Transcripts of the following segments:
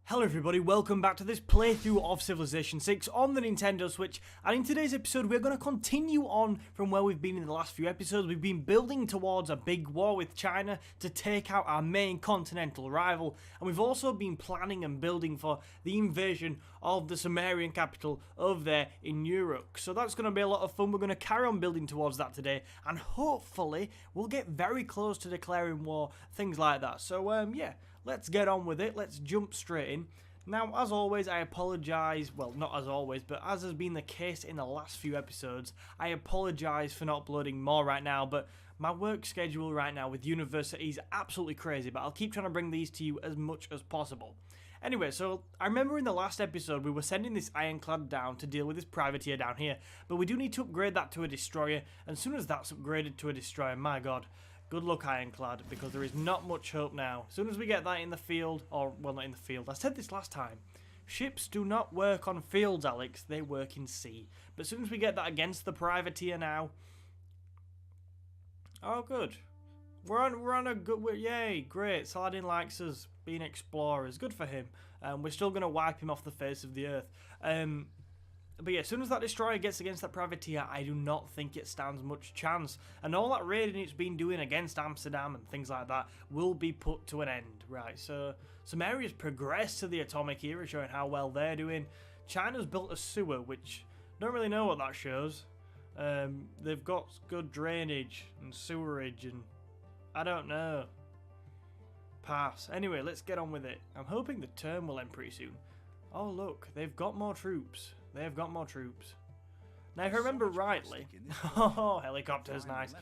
Hello everybody, welcome back to this playthrough of Civilization 6 on the Nintendo Switch, and in today's episode we're going to continue on from where we've been in the last few episodes. We've been building towards a big war with China to take out our main continental rival, and we've also been planning and building for the invasion of the Sumerian capital over there in Europe. So that's going to be a lot of fun. We're going to carry on building towards that today, and hopefully we'll get very close to declaring war, things like that. So yeah, let's get on with it. Let's jump straight in. Now, as always, I apologise, well, not as always, but as has been the case in the last few episodes, I apologise for not uploading more right now, but my work schedule right now with university is absolutely crazy, but I'll keep trying to bring these to you as much as possible. Anyway, so I remember in the last episode we were sending this ironclad down to deal with this privateer down here, but we do need to upgrade that to a destroyer, and as soon as that's upgraded to a destroyer, my god, good luck, Ironclad, because there is not much hope now. As soon as we get that in the field, or, well, not in the field, I said this last time, ships do not work on fields, Alex, they work in sea. But as soon as we get that against the privateer now, oh, good. We're on a good, yay, great, Saladin likes us being explorers, good for him. We're still going to wipe him off the face of the earth. But yeah, as soon as that destroyer gets against that privateer, I do not think it stands much chance. And all that raiding it's been doing against Amsterdam and things like that will be put to an end. Right, so some areas progress to the atomic era, showing how well they're doing. China's built a sewer, which don't really know what that shows. They've got good drainage and sewerage, and I don't know. Pass. Anyway, let's get on with it. I'm hoping the term will end pretty soon. Oh look, they've got more troops. They have got more troops. Now, if I remember rightly, oh, helicopters, nice.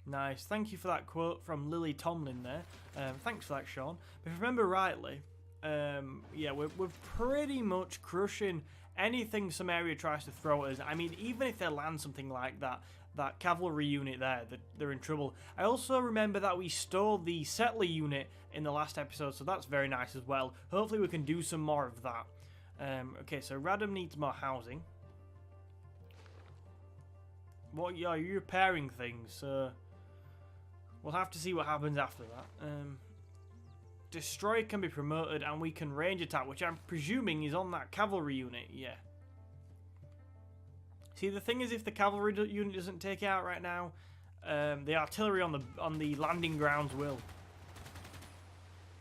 Nice. Thank you for that quote from Lily Tomlin there. Thanks for that, Sean. But if I remember rightly, yeah, we're pretty much crushing anything Samaria tries to throw at us. I mean, even if they land something like that cavalry unit there, they're in trouble. I also remember that we stole the settler unit in the last episode, so that's very nice as well. Hopefully we can do some more of that. Okay, so Radom needs more housing. What are you repairing things? So we'll have to see what happens after that. Destroy can be promoted, and we can range attack, which I'm presuming is on that cavalry unit. Yeah. See, the thing is, if the cavalry unit doesn't take it out right now, the artillery on the landing grounds will.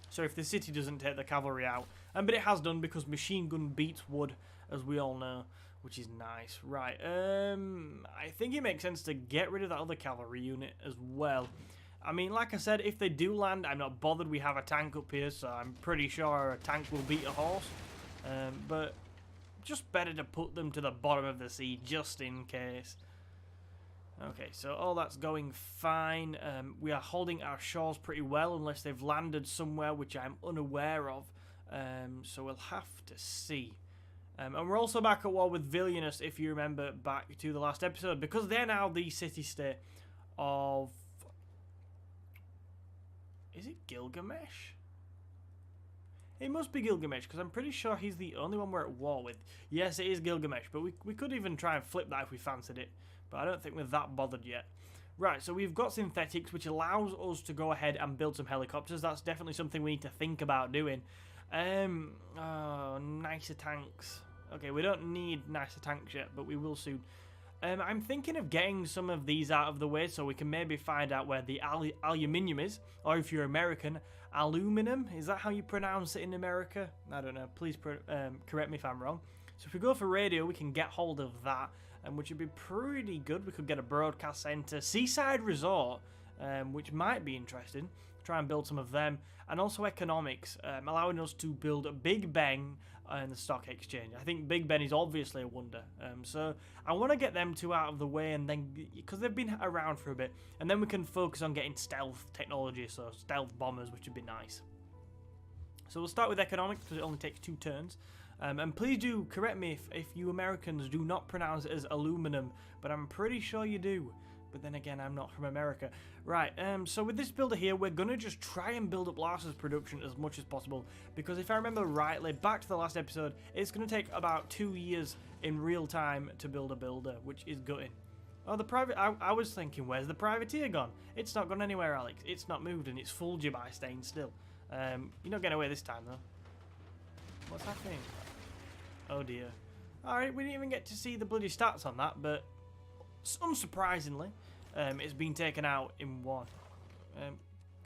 So if the city doesn't take the cavalry out, but it has done because machine gun beats wood, as we all know, which is nice. Right, I think it makes sense to get rid of that other cavalry unit as well. I mean, like I said, if they do land, I'm not bothered. We have a tank up here, so I'm pretty sure a tank will beat a horse. But just better to put them to the bottom of the sea, just in case. Okay, so all that's going fine. We are holding our shores pretty well, unless they've landed somewhere which I'm unaware of. So we'll have to see. And we're also back at war with Vilnius, if you remember back to the last episode, because they're now the city-state of... Is it Gilgamesh? It must be Gilgamesh, because I'm pretty sure he's the only one we're at war with. Yes, it is Gilgamesh, but we could even try and flip that if we fancied it. But I don't think we're that bothered yet. Right, so we've got synthetics, which allows us to go ahead and build some helicopters. That's definitely something we need to think about doing. Oh, nicer tanks. Okay, we don't need nicer tanks yet, but we will soon. I'm thinking of getting some of these out of the way so we can maybe find out where the aluminium is. Or if you're American, aluminum. Is that how you pronounce it in America? I don't know. Please correct me if I'm wrong. So if we go for radio, we can get hold of that, which would be pretty good. We could get a broadcast centre, seaside resort, which might be interesting. Try and build some of them, and also economics, allowing us to build a Big Ben in the stock exchange. I think Big Ben is obviously a wonder, so I want to get them two out of the way, and then because they've been around for a bit, and then we can focus on getting stealth technology, so stealth bombers, which would be nice. So we'll start with economics because it only takes 2 turns. And please do correct me if you Americans do not pronounce it as aluminum, but I'm pretty sure you do. But then again, I'm not from America. Right, so with this builder here, we're going to just try and build up Lars's production as much as possible. Because if I remember rightly, back to the last episode, it's going to take about 2 years in real time to build a builder, which is gutting. Oh, the private... I was thinking, where's the privateer gone? It's not gone anywhere, Alex. It's not moved, and it's fooled you by staying still. You're not getting away this time, though. What's happening? Oh, dear. Alright, we didn't even get to see the bloody stats on that, but unsurprisingly, it's been taken out in one.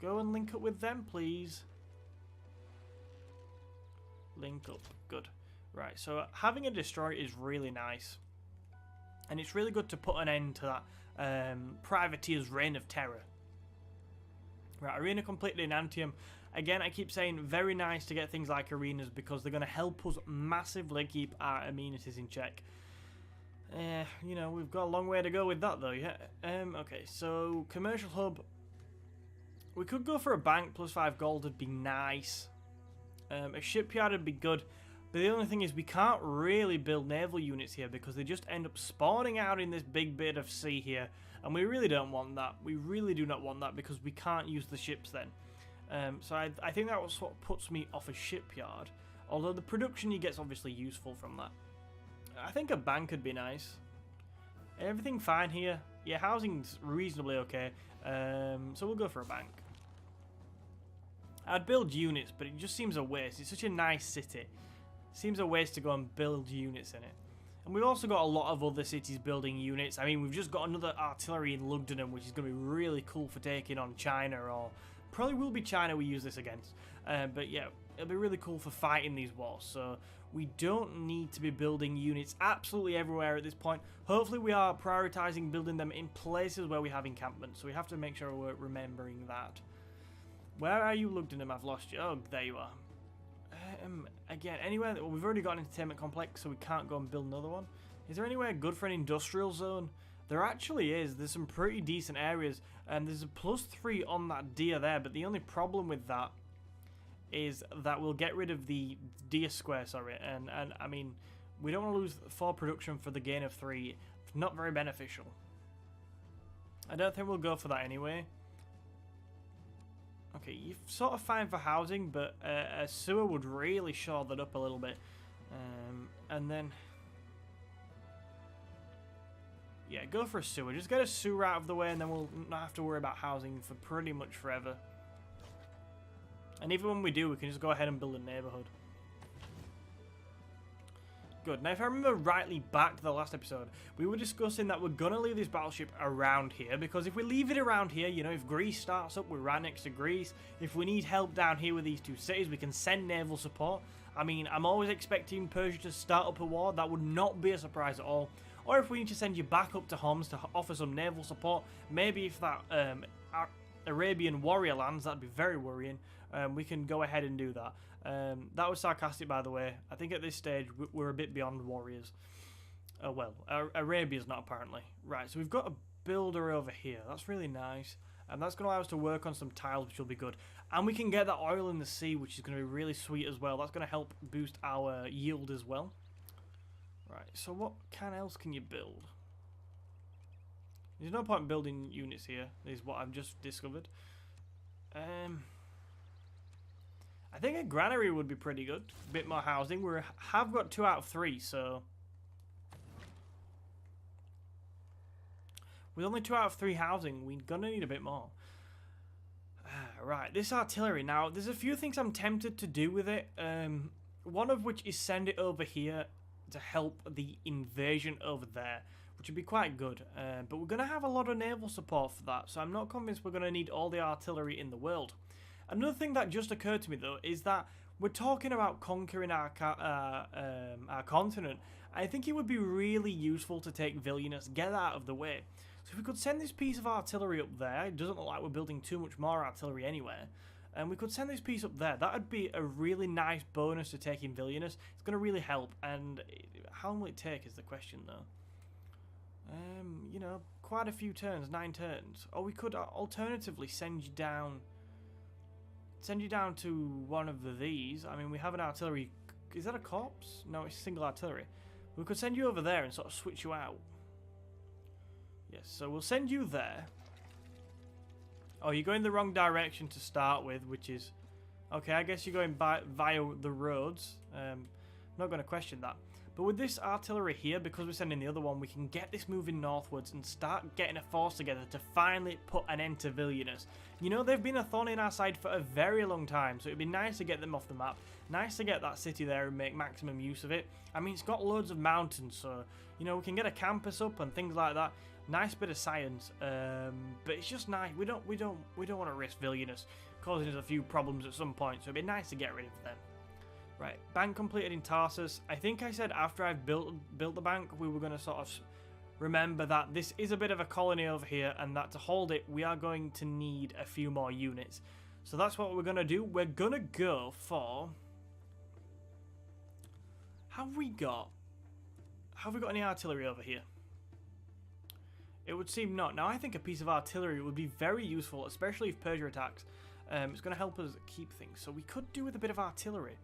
Go and link up with them, please. Link up. Good. Right, so having a destroyer is really nice. And it's really good to put an end to that privateer's reign of terror. Right, arena completed in Antium. Again, I keep saying very nice to get things like arenas because they're going to help us massively keep our amenities in check. You know, we've got a long way to go with that though, yeah. Okay, so commercial hub. We could go for a bank plus 5 gold would be nice. A shipyard would be good. But the only thing is we can't really build naval units here because they just end up spawning out in this big bit of sea here. And we really don't want that. We really do not want that because we can't use the ships then. So I think that was what puts me off a shipyard. Although the production you get's obviously useful from that. I think a bank would be nice. Everything fine here. Yeah, housing's reasonably okay. So we'll go for a bank. I'd build units, but it just seems a waste. It's such a nice city. Seems a waste to go and build units in it. And we've also got a lot of other cities building units. I mean, we've just got another artillery in Lugdunum, which is going to be really cool for taking on China, or probably will be China we use this against. But yeah, it'll be really cool for fighting these wars. So we don't need to be building units absolutely everywhere at this point. Hopefully we are prioritizing building them in places where we have encampments. So we have to make sure we're remembering that. Where are you, Lugdunum? I've lost you. Oh, there you are. Again, anywhere that, well, we've already got an entertainment complex, so we can't go and build another one. Is there anywhere good for an industrial zone? There actually is. There's some pretty decent areas, and there's a +3 on that deer there, but the only problem with that is that we'll get rid of the deer square, sorry, and I mean, we don't want to lose 4 production for the gain of 3. Not very beneficial. I don't think we'll go for that anyway. Okay, you're sort of fine for housing, but a sewer would really shore that up a little bit. And then... yeah, go for a sewer. Just get a sewer out of the way and then we'll not have to worry about housing for pretty much forever. And even when we do, we can just go ahead and build a neighborhood. Good. Now, if I remember rightly back to the last episode, we were discussing that we're going to leave this battleship around here, because if we leave it around here, you know, if Greece starts up, we're right next to Greece. If we need help down here with these 2 cities, we can send naval support. I mean, I'm always expecting Persia to start up a war. That would not be a surprise at all. Or if we need to send you back up to Homs to offer some naval support, maybe if that Arabian warrior lands, that'd be very worrying. We can go ahead and do that. That was sarcastic, by the way. I think at this stage we're a bit beyond warriors. Well, Arabia's not apparently. Right, so we've got a builder over here. That's really nice. And that's going to allow us to work on some tiles, which will be good. And we can get that oil in the sea, which is going to be really sweet as well. That's going to help boost our yield as well. Right, so what else can you build? There's no point in building units here, is what I've just discovered. I think a granary would be pretty good. A bit more housing. We have got 2 out of 3, so... with only 2 out of 3 housing, we're going to need a bit more. Right, this artillery. Now, there's a few things I'm tempted to do with it. One of which is send it over here to help the invasion over there, which would be quite good. But we're going to have a lot of naval support for that, so I'm not convinced we're going to need all the artillery in the world. Another thing that just occurred to me, though, is that we're talking about conquering our continent. I think it would be really useful to take Vilnius, get that out of the way. So if we could send this piece of artillery up there, it doesn't look like we're building too much more artillery anywhere, and we could send this piece up there. That would be a really nice bonus to taking Vilnius. It's going to really help, and how long will it take is the question, though. You know, quite a few turns, 9 turns. Or we could alternatively send you down to one of these. I mean, we have an artillery. Is that a corpse? No, it's single artillery. We could send you over there and sort of switch you out. Yes, so we'll send you there. Oh, you're going the wrong direction to start with, which is... okay, I guess you're going via the roads. Not going to question that. But with this artillery here, because we're sending the other one, we can get this moving northwards and start getting a force together to finally put an end to Vilnius. You know, they've been a thorn in our side for a very long time, so it'd be nice to get them off the map. Nice to get that city there and make maximum use of it. I mean, it's got loads of mountains, so, you know, we can get a campus up and things like that. Nice bit of science, but it's just nice. We don't want to risk Vilnius causing us a few problems at some point, so it'd be nice to get rid of them. Right, bank completed in Tarsus. I think I said after I've built the bank, we were going to sort of remember that this is a bit of a colony over here, and that to hold it, we are going to need a few more units. So that's what we're going to do. We're going to go for... Have we got any artillery over here? It would seem not. Now, I think a piece of artillery would be very useful, especially if Persia attacks. It's going to help us keep things. So we could do with a bit of artillery.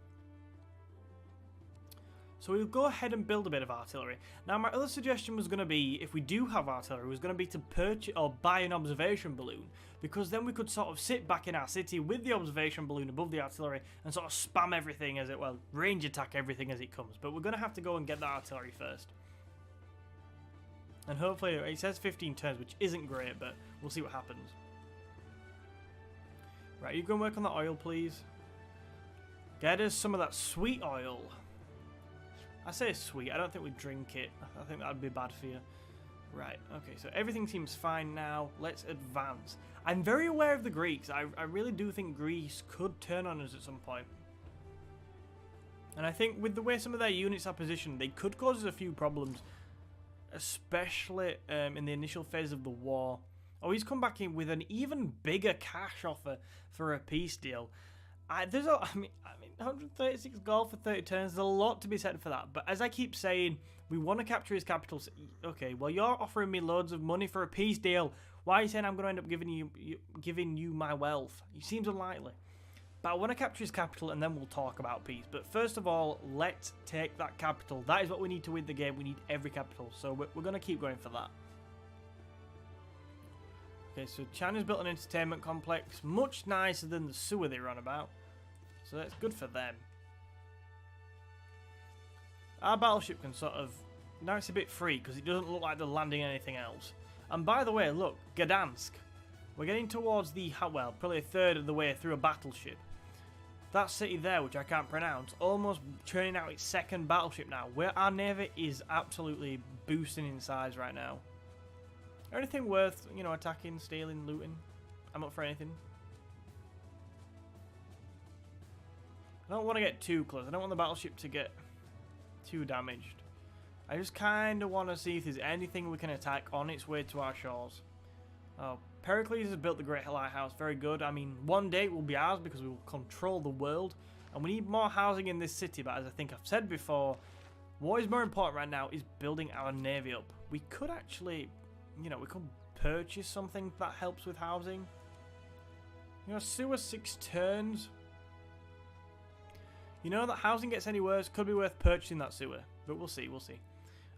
So we'll go ahead and build a bit of artillery. Now, my other suggestion was going to be, if we do have artillery, was going to be to purchase or buy an observation balloon, because then we could sort of sit back in our city with the observation balloon above the artillery and sort of spam everything as it, well, range attack everything as it comes. But we're going to have to go and get the artillery first. And hopefully, it says 15 turns, which isn't great, but we'll see what happens. Right, you go and work on the oil, please. Get us some of that sweet oil. I say sweet, I don't think we drink it. I think that would be bad for you. Right, okay, so everything seems fine now. Let's advance. I'm very aware of the Greeks. I really do think Greece could turn on us at some point. And I think with the way some of their units are positioned, they could cause us a few problems. Especially in the initial phase of the war. Oh, he's come back in with an even bigger cash offer for a peace deal. I mean, 136 gold for 30 turns. There's a lot to be said for that. But as I keep saying, we want to capture his capital. Okay, well, you're offering me loads of money for a peace deal. Why are you saying I'm going to end up giving you my wealth? It seems unlikely. But I want to capture his capital, and then we'll talk about peace. But first of all, let's take that capital. That is what we need to win the game. We need every capital. So we're going to keep going for that. Okay, so China's built an entertainment complex, much nicer than the sewer they run about. So that's good for them. Our battleship can sort of... Now it's a bit free because it doesn't look like they're landing anything else. And by the way, look, Gdansk. We're getting towards the... Well, probably a third of the way through a battleship. That city there, which I can't pronounce, almost churning out its second battleship now. Where our navy is absolutely boosting in size right now. Anything worth, you know, attacking, stealing, looting? I'm up for anything. I don't want to get too close. I don't want the battleship to get too damaged. I just kind of want to see if there's anything we can attack on its way to our shores. Oh, Pericles has built the Great Lighthouse. Very good. I mean, one day it will be ours because we will control the world. And we need more housing in this city. But as I think I've said before, what is more important right now is building our navy up. We could actually... You know, we could purchase something that helps with housing. You know, sewer 6 turns. You know, that housing gets any worse. Could be worth purchasing that sewer. But we'll see, we'll see.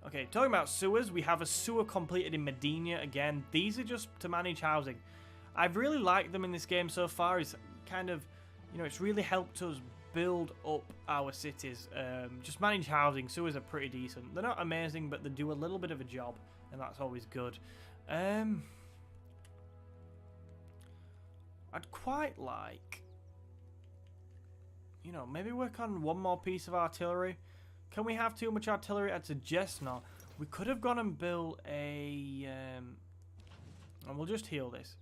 Okay, talking about sewers, we have a sewer completed in Medina again. These are just to manage housing. I've really liked them in this game so far. It's kind of, you know, it's really helped us build up our cities. Just manage housing. Sewers are pretty decent. They're not amazing, but they do a little bit of a job. And that's always good. I'd quite like, you know, maybe work on one more piece of artillery. Can we have too much artillery? I'd suggest not. We could have gone and built a... and we'll just heal this.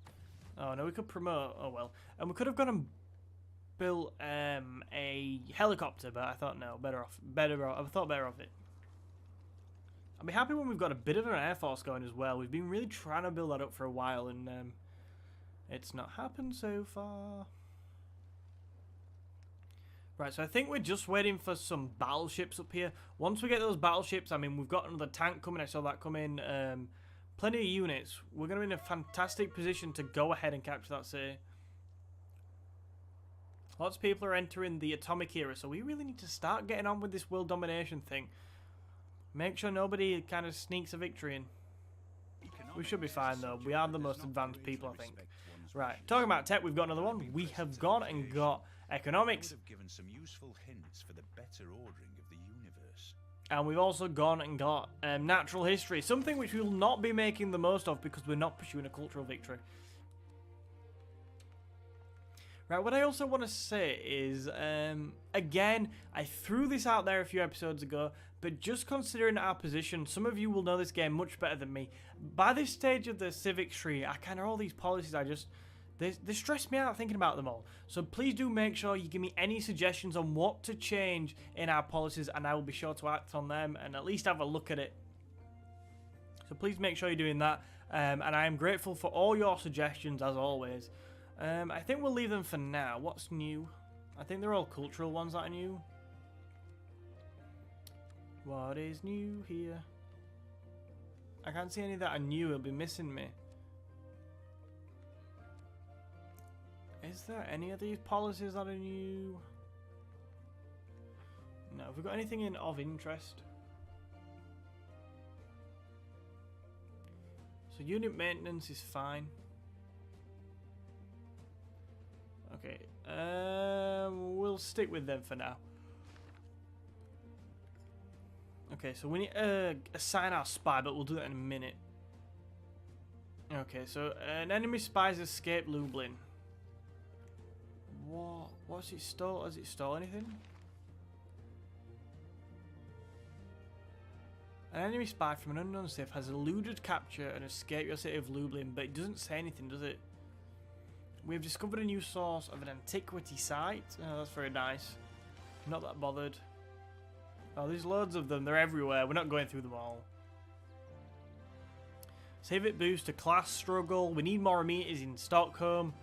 Oh, no, we could promote... Oh, well. And we could have gone and built a helicopter, but I thought, no, I thought better of it. I'll be happy when we've got a bit of an air force going as well. We've been really trying to build that up for a while, and it's not happened so far. Right, so I think we're just waiting for some battleships up here. Once we get those battleships, I mean, we've got another tank coming. I saw that come in. Plenty of units. We're going to be in a fantastic position to go ahead and capture that city. Lots of people are entering the atomic era, so we really need to start getting on with this world domination thing. Make sure nobody kind of sneaks a victory in. We should be fine, though. We are the most advanced people, I think. Right, talking about tech, we've got another one. We have gone and got economics. Would have given some useful hints for the better ordering of the universe. And we've also gone and got natural history, something which we will not be making the most of because we're not pursuing a cultural victory. Right, what I also want to say is, again, I threw this out there a few episodes ago, but just considering our position, some of you will know this game much better than me. By this stage of the civic tree, I kind of all these policies, they stress me out thinking about them all. So please do make sure you give me any suggestions on what to change in our policies, and I will be sure to act on them and at least have a look at it. So please make sure you're doing that, and I am grateful for all your suggestions as always. I think we'll leave them for now. What's new? I think they're all cultural ones that are new. What is new here? I can't see any that are new. It'll be missing me. Is there any of these policies that are new? No. Have we got anything in of interest? So unit maintenance is fine. Okay, we'll stick with them for now. Okay, so we need to assign our spy, but we'll do that in a minute. Okay, so an enemy spy's escaped Lublin. What? What's it stole? Has it stole anything? An enemy spy from an unknown safe has eluded capture and escaped your city of Lublin, but it doesn't say anything, does it? We have discovered a new source of an antiquity site. Oh, that's very nice. Not that bothered. Oh, there's loads of them. They're everywhere. We're not going through them all. Save it boost to class struggle. We need more amenities in Stockholm.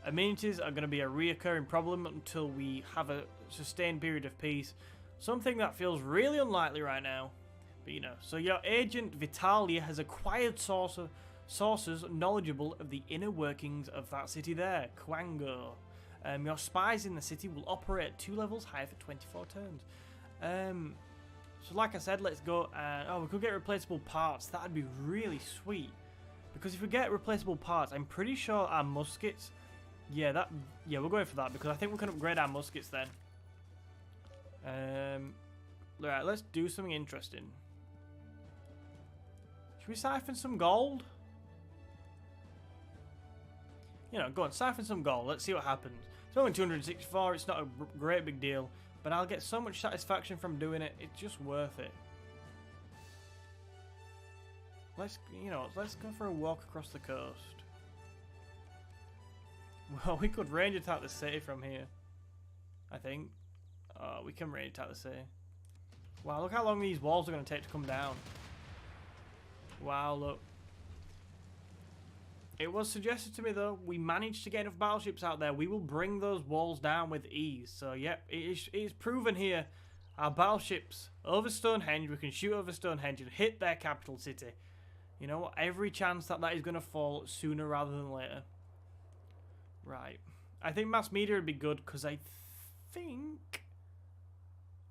Amenities are going to be a reoccurring problem until we have a sustained period of peace. Something that feels really unlikely right now. But you know. So your agent Vitalia has acquired sources knowledgeable of the inner workings of that city there, Quango. Your spies in the city will operate at 2 levels higher for 24 turns. So like I said, let's go and... Oh, we could get replaceable parts. That'd be really sweet. Because if we get replaceable parts, I'm pretty sure our muskets... Yeah, we're going for that because I think we can upgrade our muskets then. Alright, let's do something interesting. Should we siphon some gold? You know, go on, siphon some gold. Let's see what happens. It's only 264. It's not a great big deal. But I'll get so much satisfaction from doing it. It's just worth it. Let's go for a walk across the coast. Well, we could range attack the city from here. I think. Oh, we can range attack the city. Wow, look how long these walls are going to take to come down. Wow, look. It was suggested to me, though, we managed to get enough battleships out there. We will bring those walls down with ease. So, yep, it is proven here. Our battleships over Stonehenge, we can shoot over Stonehenge and hit their capital city. You know what? Every chance that is going to fall sooner rather than later. Right. I think mass media would be good because I think...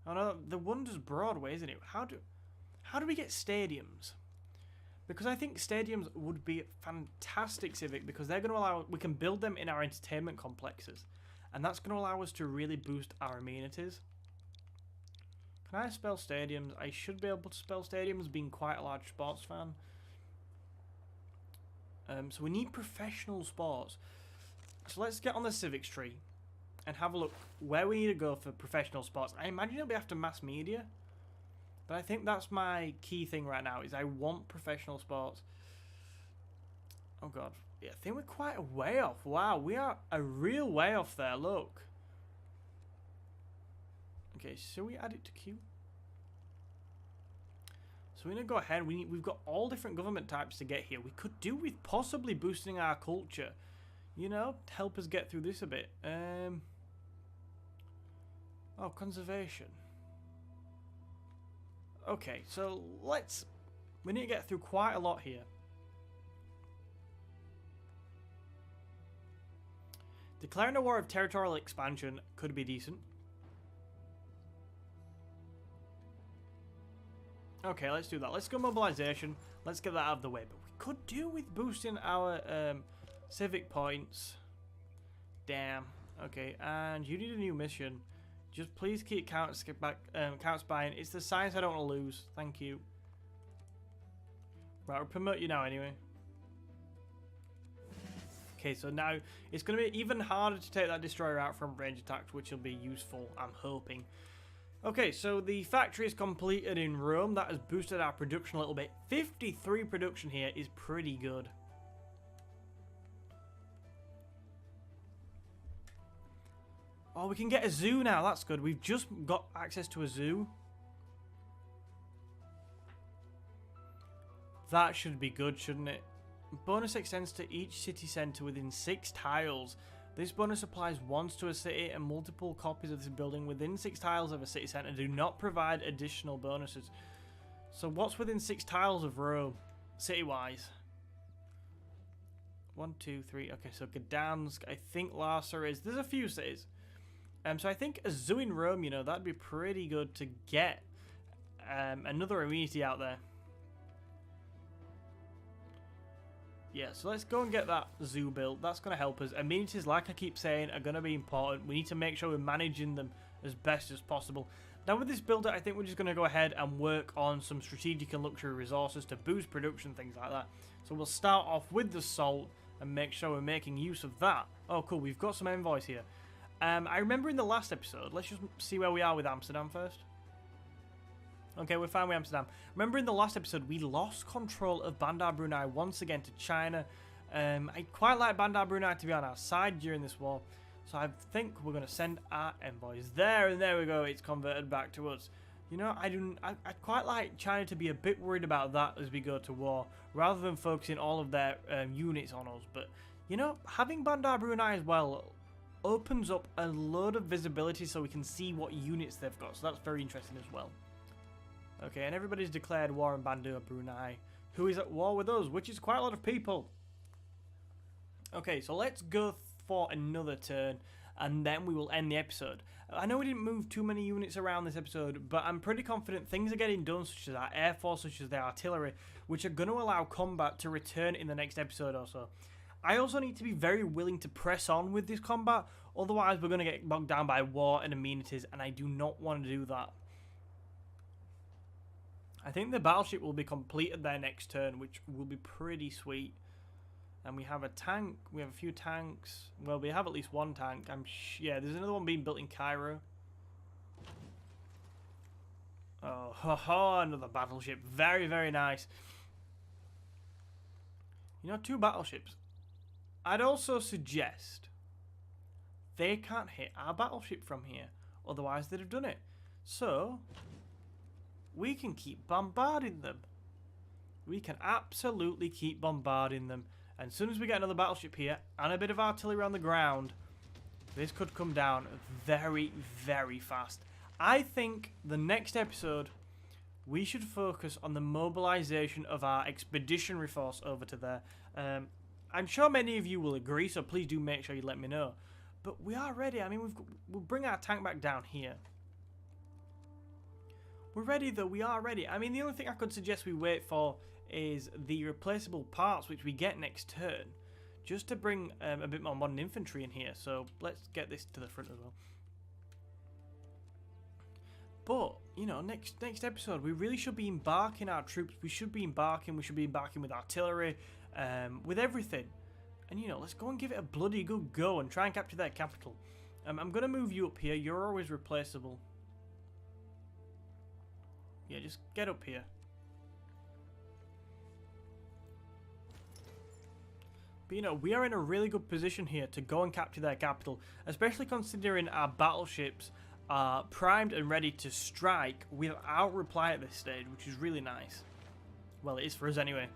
Oh, no, the wonder's Broadway, isn't it? How do we get stadiums? Because I think stadiums would be fantastic civic because they're going to allow... We can build them in our entertainment complexes. And that's going to allow us to really boost our amenities. Can I spell stadiums? I should be able to spell stadiums being quite a large sports fan. So we need professional sports. So let's get on the civics tree and have a look where we need to go for professional sports. I imagine it'll be after mass media. But I think that's my key thing right now, is I want professional sports. Oh god. Yeah, I think we're quite a way off. Wow, we are a real way off there, look. Okay, so we add it to queue. So we're going to go ahead. We've got all different government types to get here. We could do with possibly boosting our culture. You know, to help us get through this a bit. Oh, conservation. Okay, so we need to get through quite a lot here. Declaring a war of territorial expansion could be decent. Okay, let's do that. Let's go mobilization. Let's get that out of the way. But we could do with boosting our civic points. Damn. Okay, and you need a new mission. Just please keep count spying. It's the science I don't want to lose. Thank you. Right, we'll promote you now anyway. Okay, so now it's going to be even harder to take that destroyer out from range attacks, which will be useful, I'm hoping. Okay, so the factory is completed in Rome. That has boosted our production a little bit. 53 production here is pretty good. Oh, we can get a zoo now. That's good. We've just got access to a zoo. That should be good, shouldn't it? Bonus extends to each city centre within 6 tiles. This bonus applies once to a city, and multiple copies of this building within 6 tiles of a city centre do not provide additional bonuses. So what's within 6 tiles of Rome, city-wise? 1, 2, 3. Okay, so Gdansk, I think Larsa is. There's a few cities. So I think a zoo in Rome, you know, that'd be pretty good to get another amenity out there. Yeah, so let's go and get that zoo built. That's going to help us. Amenities, like I keep saying, are going to be important. We need to make sure we're managing them as best as possible. Now with this builder, I think we're just going to go ahead and work on some strategic and luxury resources to boost production, things like that. So we'll start off with the salt and make sure we're making use of that. Oh, cool. We've got some envoys here. I remember in the last episode, let's just see where we are with Amsterdam first. Okay, we're fine with Amsterdam. Remember in the last episode, we lost control of Bandar Brunei once again to China. I quite like Bandar Brunei to be on our side during this war. So I think we're going to send our envoys there, and there we go, it's converted back to us. You know, I quite like China to be a bit worried about that as we go to war, rather than focusing all of their units on us. But, you know, having Bandar Brunei as well opens up a load of visibility so we can see what units they've got. So that's very interesting as well. Okay, and everybody's declared war on Bandar Brunei, who is at war with us, which is quite a lot of people. Okay, so let's go for another turn, and then we will end the episode. I know we didn't move too many units around this episode, but I'm pretty confident things are getting done, such as our air force, such as the artillery, which are going to allow combat to return in the next episode or so. I also need to be very willing to press on with this combat, otherwise we're going to get bogged down by war and amenities, and I do not want to do that. I think the battleship will be completed their next turn, which will be pretty sweet. And we have a tank, we have a few tanks. Well, we have at least one tank. Yeah, there's another one being built in Cairo. Oh, ho, another battleship. Very, very nice. You know, 2 battleships. I'd also suggest they can't hit our battleship from here. Otherwise, they'd have done it. So we can keep bombarding them. We can absolutely keep bombarding them. And as soon as we get another battleship here and a bit of artillery on the ground, this could come down very, very fast. I think the next episode, we should focus on the mobilization of our expeditionary force over to there. I'm sure many of you will agree, so please do make sure you let me know. But we are ready. I mean, we'll bring our tank back down here. We're ready, though. We are ready. I mean, the only thing I could suggest we wait for is the replaceable parts, which we get next turn, just to bring a bit more modern infantry in here. So let's get this to the front as well. But, you know, next episode, we really should be embarking our troops. We should be embarking with artillery, with everything. And, you know, let's go and give it a bloody good go and try and capture their capital. I'm going to move you up here. You're always replaceable. Yeah, just get up here. But, you know, we are in a really good position here to go and capture their capital, especially considering our battleships are primed and ready to strike without reply at this stage, which is really nice. Well, it is for us anyway.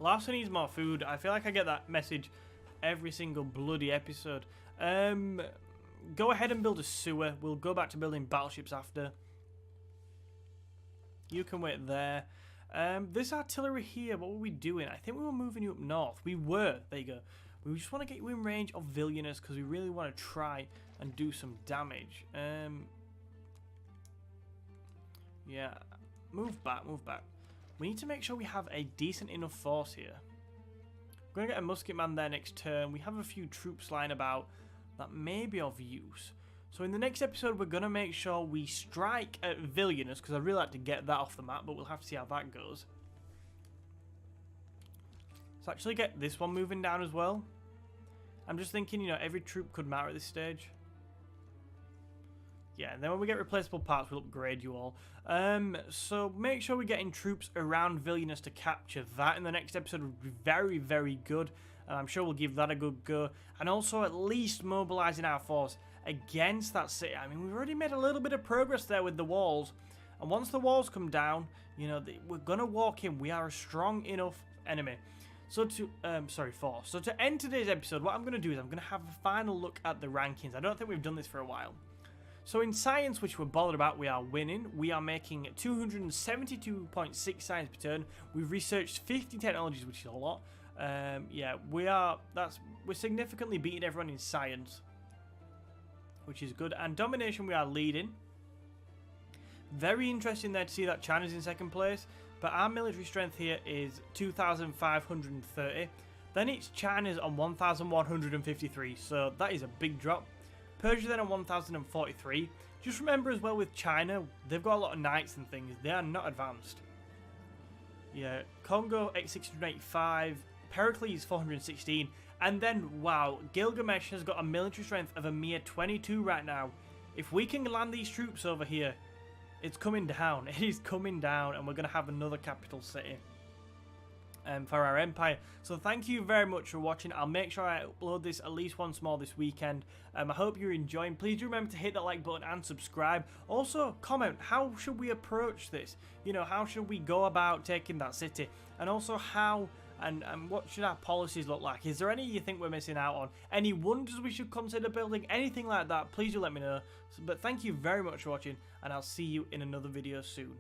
Larsa needs more food. I feel like I get that message every single bloody episode. Go ahead and build a sewer. We'll go back to building battleships after. You can wait there. This artillery here, what were we doing? I think we were moving you up north. We were. There you go. We just want to get you in range of Vilnius because we really want to try and do some damage. Yeah. Move back, move back. We need to make sure we have a decent enough force here. We're going to get a musket man there next turn. We have a few troops lying about that may be of use. So in the next episode, we're going to make sure we strike at Vilnius, because I'd really like to get that off the map, but we'll have to see how that goes. Let's actually get this one moving down as well. I'm just thinking, you know, every troop could matter at this stage. Yeah, and then when we get replaceable parts, we'll upgrade you all. So make sure we're getting troops around Vilnius to capture that in the next episode would be very, very good. And I'm sure we'll give that a good go. And also at least mobilising our force against that city. I mean, we've already made a little bit of progress there with the walls. And once the walls come down, you know, we're going to walk in. We are a strong enough enemy. So to, force. So to end today's episode, what I'm going to do is I'm going to have a final look at the rankings. I don't think we've done this for a while. So in science, which we're bothered about, we are winning. We are making 272.6 science per turn. We've researched 50 technologies, which is a lot. Yeah, we're significantly beating everyone in science, which is good. And domination, we are leading. Very interesting there to see that China's in second place. But our military strength here is 2,530. Then it's China's on 1,153. So that is a big drop. Persia then on 1,043. Just remember as well with China, they've got a lot of knights and things. They are not advanced. Yeah, Congo X685, Pericles 416, and then, wow, Gilgamesh has got a military strength of a mere 22 right now. If we can land these troops over here, it's coming down. It is coming down, and we're going to have another capital city for our empire. So thank you very much for watching. I'll make sure I upload this at least once more this weekend. I hope you're enjoying. Please do remember to hit that like button and subscribe. Also comment, how should we approach this? You know, how should we go about taking that city? And also how and what should our policies look like? Is there any you think we're missing out on? Any wonders we should consider building? Anything like that, please do let me know. But thank you very much for watching, and I'll see you in another video soon.